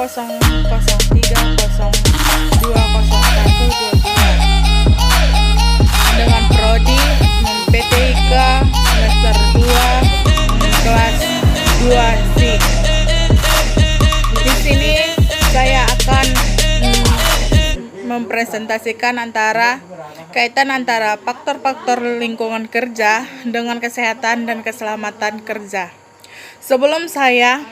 dengan prodi PTIK semester 2 kelas 2C. Di sini saya akan mempresentasikan kaitan antara faktor-faktor lingkungan kerja dengan kesehatan dan keselamatan kerja. Sebelum saya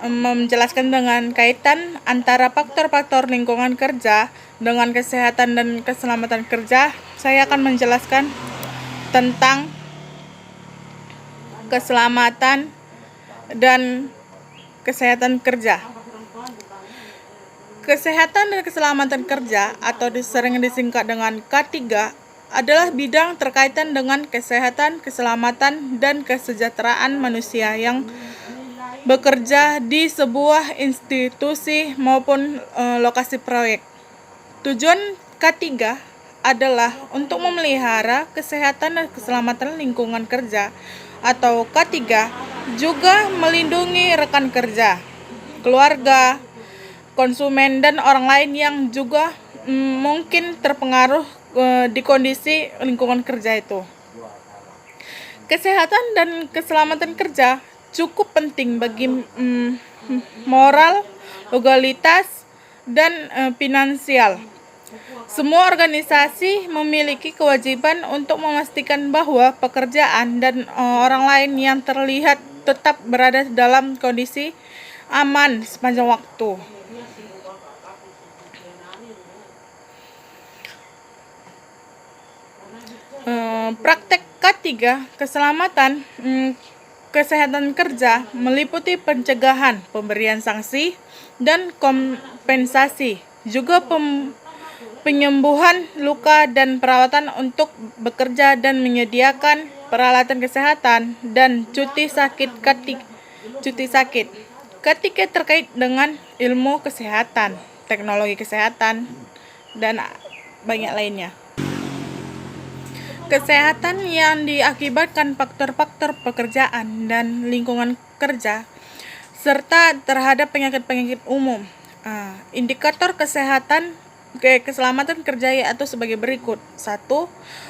menjelaskan dengan kaitan antara faktor-faktor lingkungan kerja dengan kesehatan dan keselamatan kerja, saya akan menjelaskan tentang keselamatan dan kesehatan kerja. Kesehatan dan keselamatan kerja atau sering disingkat dengan K3 adalah bidang terkaitan dengan kesehatan, keselamatan, dan kesejahteraan manusia yang bekerja di sebuah institusi maupun lokasi proyek. Tujuan K3 adalah untuk memelihara kesehatan dan keselamatan lingkungan kerja atau K3, juga melindungi rekan kerja, keluarga, konsumen, dan orang lain yang juga mungkin terpengaruh di kondisi lingkungan kerja itu. Kesehatan dan keselamatan kerja cukup penting bagi moral, legalitas, dan finansial. Semua organisasi memiliki kewajiban untuk memastikan bahwa pekerjaan dan orang lain yang terlihat tetap berada dalam kondisi aman sepanjang waktu. Praktek K3 keselamatan kesehatan kerja meliputi pencegahan, pemberian sanksi, dan kompensasi, juga penyembuhan luka dan perawatan untuk bekerja dan menyediakan peralatan kesehatan dan cuti sakit. K3 terkait dengan ilmu kesehatan, teknologi kesehatan, dan banyak lainnya. Kesehatan yang diakibatkan faktor-faktor pekerjaan dan lingkungan kerja serta terhadap penyakit-penyakit umum. Indikator keselamatan kerja yaitu sebagai berikut. 1.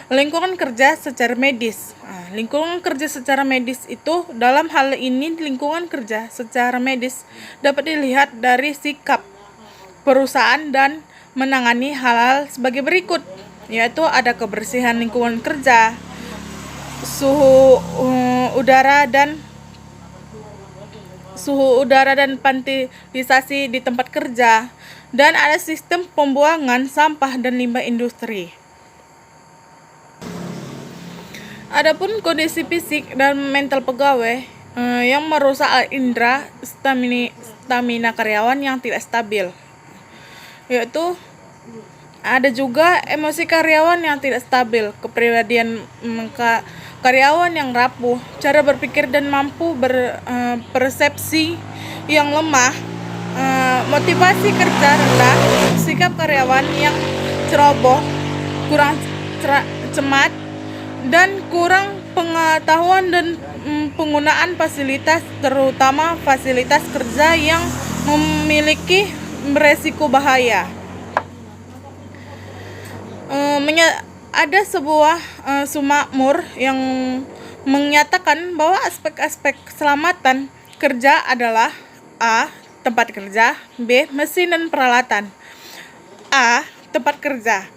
Lingkungan kerja secara medis. Lingkungan kerja secara medis itu, dalam hal ini lingkungan kerja secara medis dapat dilihat dari sikap perusahaan dan menangani hal-hal sebagai berikut, yaitu ada kebersihan lingkungan kerja, suhu udara dan ventilisasi di tempat kerja, dan ada sistem pembuangan sampah dan limbah industri. Adapun kondisi fisik dan mental pegawai yang merusak indera stamina karyawan yang tidak stabil, yaitu ada juga emosi karyawan yang tidak stabil, kepribadian karyawan yang rapuh, cara berpikir dan mampu berpersepsi yang lemah, motivasi kerja rendah, sikap karyawan yang ceroboh, kurang cermat, dan kurang pengetahuan dan penggunaan fasilitas, terutama fasilitas kerja yang memiliki beresiko bahaya. Ada sebuah sumakmur yang menyatakan bahwa aspek-aspek keselamatan kerja adalah A. Tempat kerja, B. Mesin dan peralatan. A. Tempat kerja.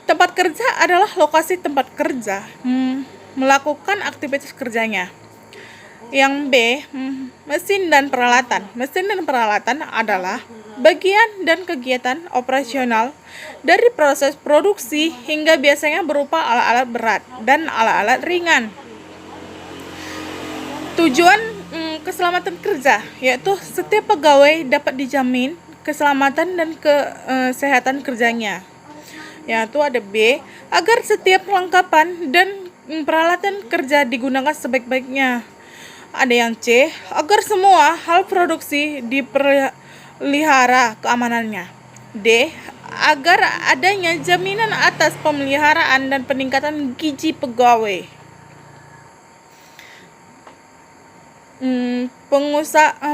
Tempat kerja adalah lokasi tempat kerja melakukan aktivitas kerjanya. Yang B. Mesin dan peralatan. Mesin dan peralatan adalah bagian dan kegiatan operasional dari proses produksi hingga biasanya berupa alat-alat berat dan alat-alat ringan. Tujuan keselamatan kerja yaitu setiap pegawai dapat dijamin keselamatan dan kesehatan kerjanya. Yaitu ada B, agar setiap perlengkapan dan peralatan kerja digunakan sebaik-baiknya. Ada yang C, agar semua hal produksi dipelihara keamanannya. D, agar adanya jaminan atas pemeliharaan dan peningkatan gizi pegawai.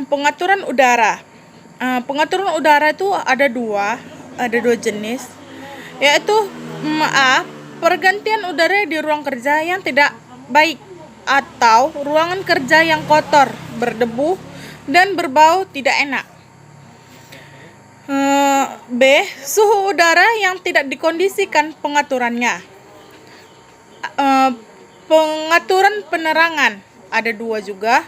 Pengaturan udara. Pengaturan udara itu ada dua jenis, yaitu A. Pergantian udara di ruang kerja yang tidak baik atau ruangan kerja yang kotor, berdebu, dan berbau tidak enak. B. Suhu udara yang tidak dikondisikan pengaturannya. Pengaturan penerangan ada dua juga,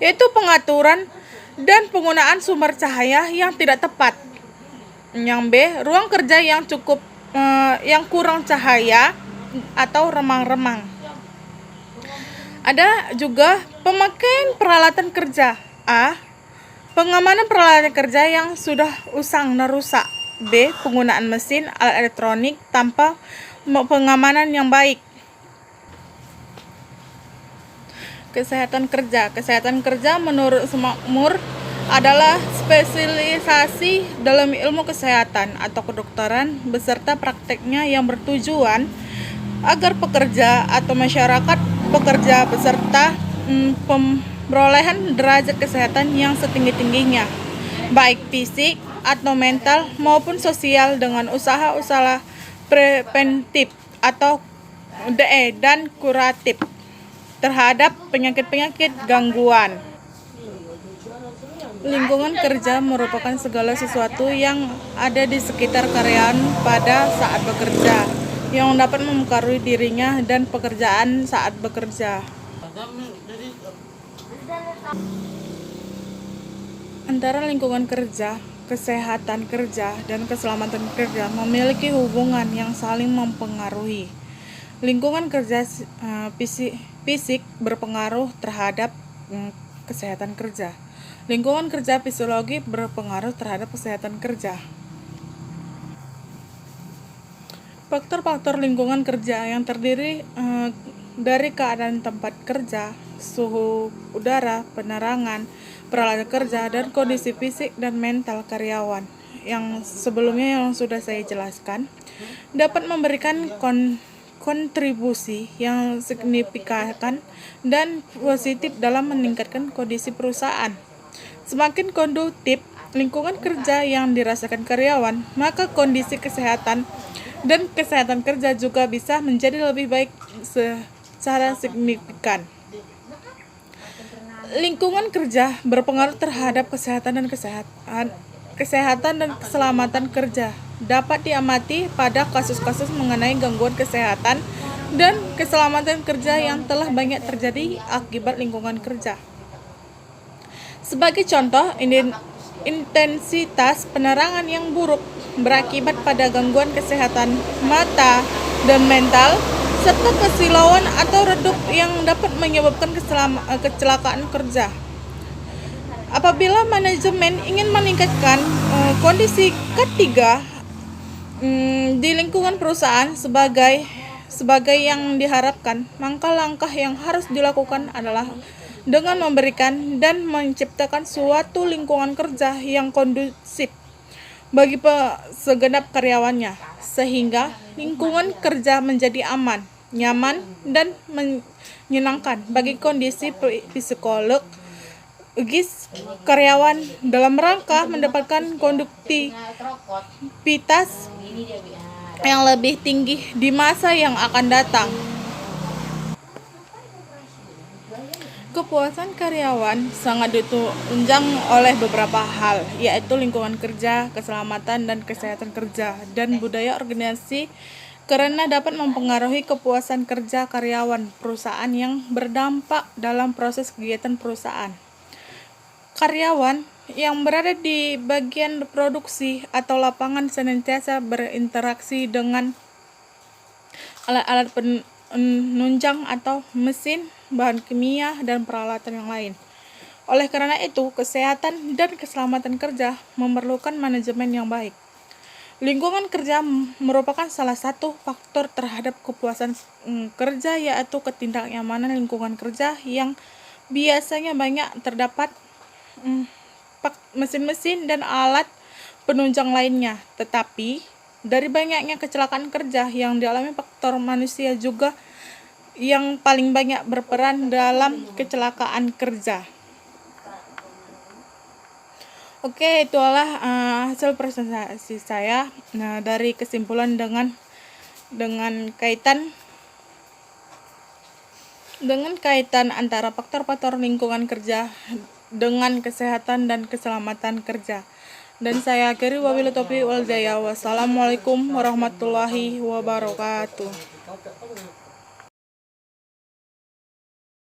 yaitu pengaturan dan penggunaan sumber cahaya yang tidak tepat. Yang B. Ruang kerja yang yang kurang cahaya atau remang-remang. Ada juga pemakaian peralatan kerja. A. Pengamanan peralatan kerja yang sudah usang dan rusak. B. Penggunaan mesin alat elektronik tanpa pengamanan yang baik. Kesehatan kerja. Kesehatan kerja menurut Semakmur adalah spesialisasi dalam ilmu kesehatan atau kedokteran beserta prakteknya yang bertujuan agar pekerja atau masyarakat pekerja beserta perolehan derajat kesehatan yang setinggi-tingginya, baik fisik atau mental maupun sosial, dengan usaha-usaha preventif atau DE dan kuratif terhadap penyakit-penyakit gangguan. Lingkungan kerja merupakan segala sesuatu yang ada di sekitar karyawan pada saat bekerja, yang dapat mempengaruhi dirinya dan pekerjaan saat bekerja. Antara lingkungan kerja, kesehatan kerja, dan keselamatan kerja memiliki hubungan yang saling mempengaruhi. Lingkungan kerja fisik berpengaruh terhadap kesehatan kerja. Lingkungan kerja fisiologi berpengaruh terhadap kesehatan kerja. Faktor-faktor lingkungan kerja yang terdiri dari keadaan tempat kerja, suhu udara, penerangan, peralatan kerja, dan kondisi fisik dan mental karyawan yang sebelumnya yang sudah saya jelaskan, dapat memberikan kontribusi yang signifikan dan positif dalam meningkatkan kondisi perusahaan. Semakin kondusif lingkungan kerja yang dirasakan karyawan, maka kondisi kesehatan dan kesehatan kerja juga bisa menjadi lebih baik secara signifikan. Lingkungan kerja berpengaruh terhadap kesehatan dan keselamatan kerja. Dapat diamati pada kasus-kasus mengenai gangguan kesehatan dan keselamatan kerja yang telah banyak terjadi akibat lingkungan kerja. Sebagai contoh, intensitas penerangan yang buruk berakibat pada gangguan kesehatan mata dan mental, serta kesilauan atau redup yang dapat menyebabkan kecelakaan kerja. Apabila manajemen ingin meningkatkan kondisi ketiga di lingkungan perusahaan sebagai yang diharapkan, maka langkah yang harus dilakukan adalah dengan memberikan dan menciptakan suatu lingkungan kerja yang kondusif bagi segenap karyawannya, sehingga lingkungan kerja menjadi aman, nyaman, dan menyenangkan bagi kondisi psikologis karyawan dalam rangka mendapatkan produktivitas yang lebih tinggi di masa yang akan datang. Kepuasan karyawan sangat ditunjang oleh beberapa hal, yaitu lingkungan kerja, keselamatan dan kesehatan kerja, dan budaya organisasi, karena dapat mempengaruhi kepuasan kerja karyawan perusahaan yang berdampak dalam proses kegiatan perusahaan. Karyawan yang berada di bagian produksi atau lapangan senantiasa berinteraksi dengan alat-alat penunjang atau mesin, bahan kimia, dan peralatan yang lain. Oleh karena itu, kesehatan dan keselamatan kerja memerlukan manajemen yang baik. Lingkungan kerja merupakan salah satu faktor terhadap kepuasan kerja, yaitu ketidaknyamanan lingkungan kerja yang biasanya banyak terdapat mesin-mesin dan alat penunjang lainnya. Tetapi dari banyaknya kecelakaan kerja yang dialami, faktor manusia juga yang paling banyak berperan dalam kecelakaan kerja. Oke, itulah hasil presentasi saya. Nah, dari kesimpulan dengan kaitan antara faktor-faktor lingkungan kerja dengan kesehatan dan keselamatan kerja. Dan saya akhiri wabillahi taufiq wal hidayah. Wassalamualaikum warahmatullahi wabarakatuh.